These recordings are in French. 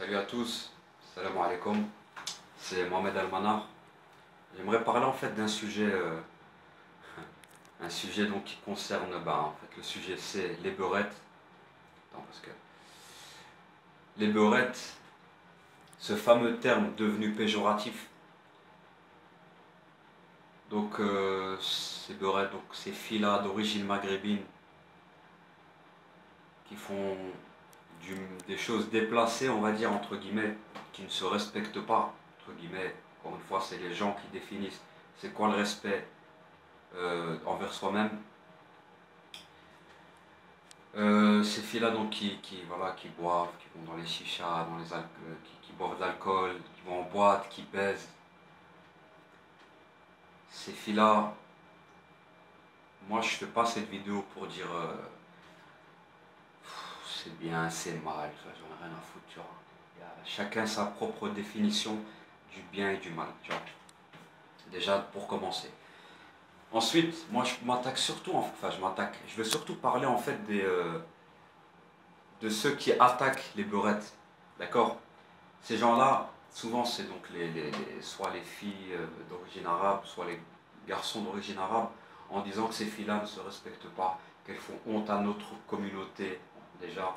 Salut à tous, salam alaikum, c'est Mohamed Almanar. J'aimerais parler en fait d'un sujet, un sujet donc qui concerne, en fait le sujet c'est les beurettes. Attends, parce que les beurettes, ce fameux terme devenu péjoratif, donc ces beurettes, donc ces filles-là d'origine maghrébine qui font des choses déplacées, on va dire entre guillemets, qui ne se respectent pas, entre guillemets, encore une fois c'est les gens qui définissent c'est quoi le respect envers soi-même. Ces filles-là donc voilà, qui boivent, qui vont dans les chichas, qui boivent de l'alcool, qui vont en boîte, qui baisent. Ces filles-là, moi je fais pas cette vidéo pour dire c'est bien, c'est mal, j'en ai rien à foutre, tu vois. Il y a chacun sa propre définition du bien et du mal, tu vois. Déjà pour commencer. Ensuite, moi je m'attaque surtout, je veux surtout parler en fait de ceux qui attaquent les beurettes, d'accord? Ces gens-là, souvent c'est donc soit les filles d'origine arabe, soit les garçons d'origine arabe, en disant que ces filles-là ne se respectent pas, qu'elles font honte à notre communauté, déjà,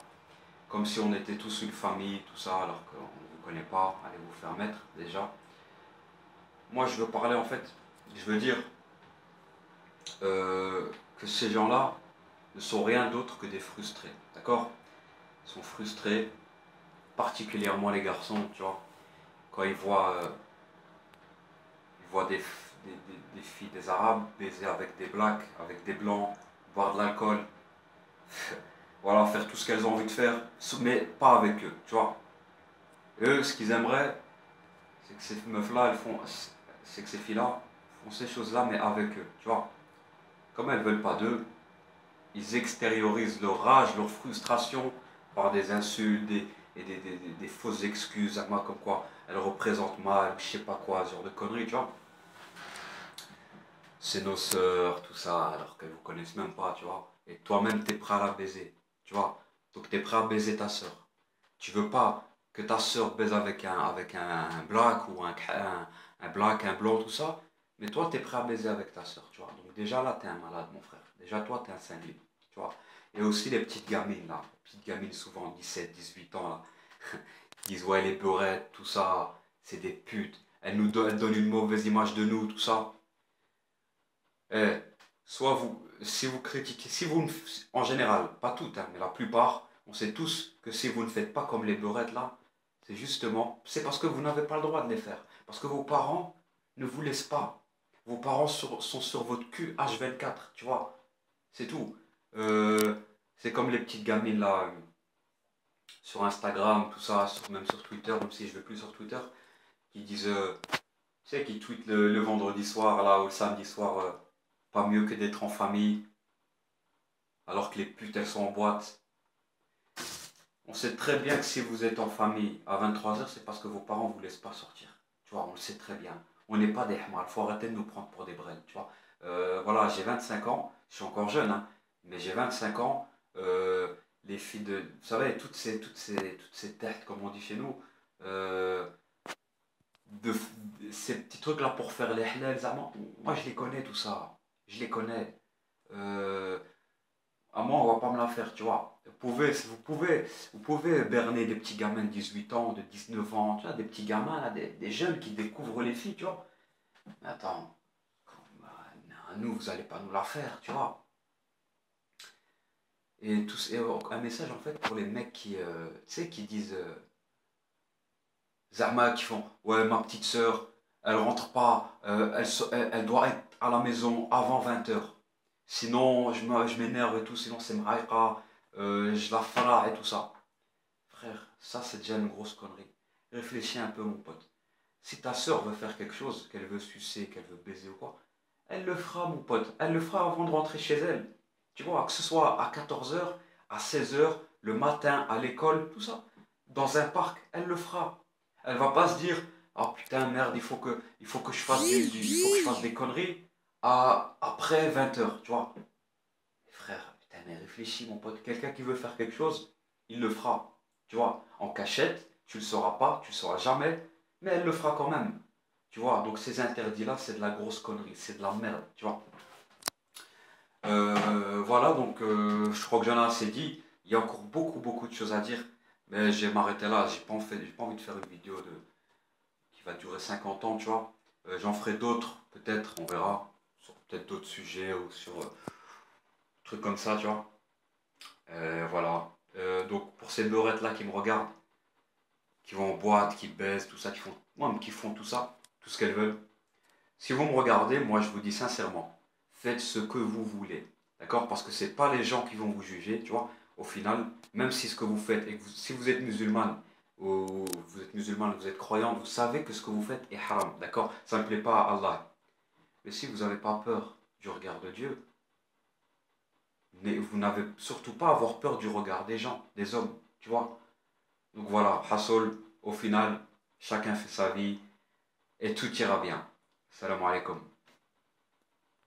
comme si on était tous une famille, tout ça, alors qu'on ne vous connaît pas, allez vous faire mettre, déjà. Moi je veux parler en fait, je veux dire que ces gens-là ne sont rien d'autre que des frustrés, d'accord? Ils sont frustrés, particulièrement les garçons, tu vois, quand ils voient des filles, des arabes baiser avec des blacks, avec des blancs, boire de l'alcool, voilà, faire tout ce qu'elles ont envie de faire, mais pas avec eux, tu vois. Eux, ce qu'ils aimeraient, c'est que ces meufs-là, c'est que ces filles-là font ces choses-là, mais avec eux, tu vois. Comme elles veulent pas d'eux, ils extériorisent leur rage, leur frustration par des insultes et des fausses excuses à moi, comme quoi elles représentent mal, je sais pas quoi, ce genre de conneries, tu vois. C'est nos sœurs, tout ça, alors qu'elles vous connaissent même pas, tu vois. Et toi-même, t'es prêt à la baiser, tu vois. Donc t'es prêt à baiser ta sœur. Tu veux pas que ta sœur baise avec un black ou un black, un blanc, tout ça. Mais toi, t'es prêt à baiser avec ta sœur, tu vois. Donc déjà là, t'es un malade, mon frère. Déjà, toi, t'es un cinglé, tu vois. Et aussi les petites gamines, là. Les petites gamines, souvent 17, 18 ans, là. Qui disent, ouais, les beurettes, tout ça, c'est des putes. Elles donnent une mauvaise image de nous, tout ça. Eh, soit vous, si vous critiquez, si vous, en général, pas toutes, hein, mais la plupart, on sait tous que si vous ne faites pas comme les beurettes là, c'est parce que vous n'avez pas le droit de les faire. Parce que vos parents ne vous laissent pas. Vos parents sont sur votre cul H24, tu vois. C'est tout. Euh, c'est comme les petites gamines là, sur Instagram, tout ça, même sur Twitter, même si je ne vais plus sur Twitter, qui disent, tu sais, qui tweetent le vendredi soir là ou le samedi soir. Pas mieux que d'être en famille, alors que les putes elles sont en boîte. On sait très bien que si vous êtes en famille à 23h, c'est parce que vos parents ne vous laissent pas sortir. Tu vois, on le sait très bien. On n'est pas des hamars, il faut arrêter de nous prendre pour des brels, tu vois. Voilà, j'ai 25 ans, je suis encore jeune, hein, mais j'ai 25 ans. Les filles de. Vous savez, toutes ces têtes, comme on dit chez nous, euh, de, ces petits trucs-là pour faire les halal, moi je les connais tout ça. Je les connais. Euh, À moi, on va pas me la faire, tu vois. Vous pouvez berner des petits gamins de 18 ans, de 19 ans, tu vois, des petits gamins, là, des jeunes qui découvrent les filles, tu vois. Mais attends, nous, vous allez pas nous la faire, tu vois. Et un message, en fait, pour les mecs qui, tu sais, qui disent, Zama, qui font, ouais, ma petite sœur, elle rentre pas, elle doit être à la maison avant 20h. Sinon, je m'énerve et tout, sinon c'est mraïqa, je la fera et tout ça. Frère, ça c'est déjà une grosse connerie. Réfléchis un peu, mon pote. Si ta soeur veut faire quelque chose, qu'elle veut sucer, qu'elle veut baiser ou quoi, elle le fera, mon pote. Elle le fera avant de rentrer chez elle. Tu vois, que ce soit à 14h, à 16h, le matin, à l'école, tout ça. Dans un parc, elle le fera. Elle va pas se dire, ah putain, merde, il faut que je fasse il faut que je fasse des conneries après 20h, tu vois. Frère, putain, mais réfléchis, mon pote. Quelqu'un qui veut faire quelque chose, il le fera. Tu vois, en cachette, tu le sauras pas, tu le sauras jamais, mais elle le fera quand même. Tu vois, donc ces interdits-là, c'est de la grosse connerie, c'est de la merde, tu vois. Voilà, donc je crois que j'en ai assez dit. Il y a encore beaucoup de choses à dire, mais je vais m'arrêter là. J'ai pas envie de faire une vidéo qui va durer 50 ans, tu vois. J'en ferai d'autres, peut-être, on verra, sur peut-être d'autres sujets ou sur trucs comme ça, tu vois. Voilà. Donc pour ces beurettes-là qui me regardent, qui vont en boîte, qui baissent, tout ça, qui font tout ça, tout ce qu'elles veulent. Si vous me regardez, moi je vous dis sincèrement, faites ce que vous voulez. D'accord? Parce que c'est pas les gens qui vont vous juger, tu vois. Au final, même si ce que vous faites, si vous êtes musulmane, ou vous êtes musulmane, vous êtes croyante, vous savez que ce que vous faites est haram. D'accord? Ça ne plaît pas à Allah. Mais si vous n'avez pas peur du regard de Dieu, mais vous n'avez surtout pas à avoir peur du regard des gens, des hommes, tu vois. Donc voilà, Hassol, au final, chacun fait sa vie et tout ira bien. Salam alaikum.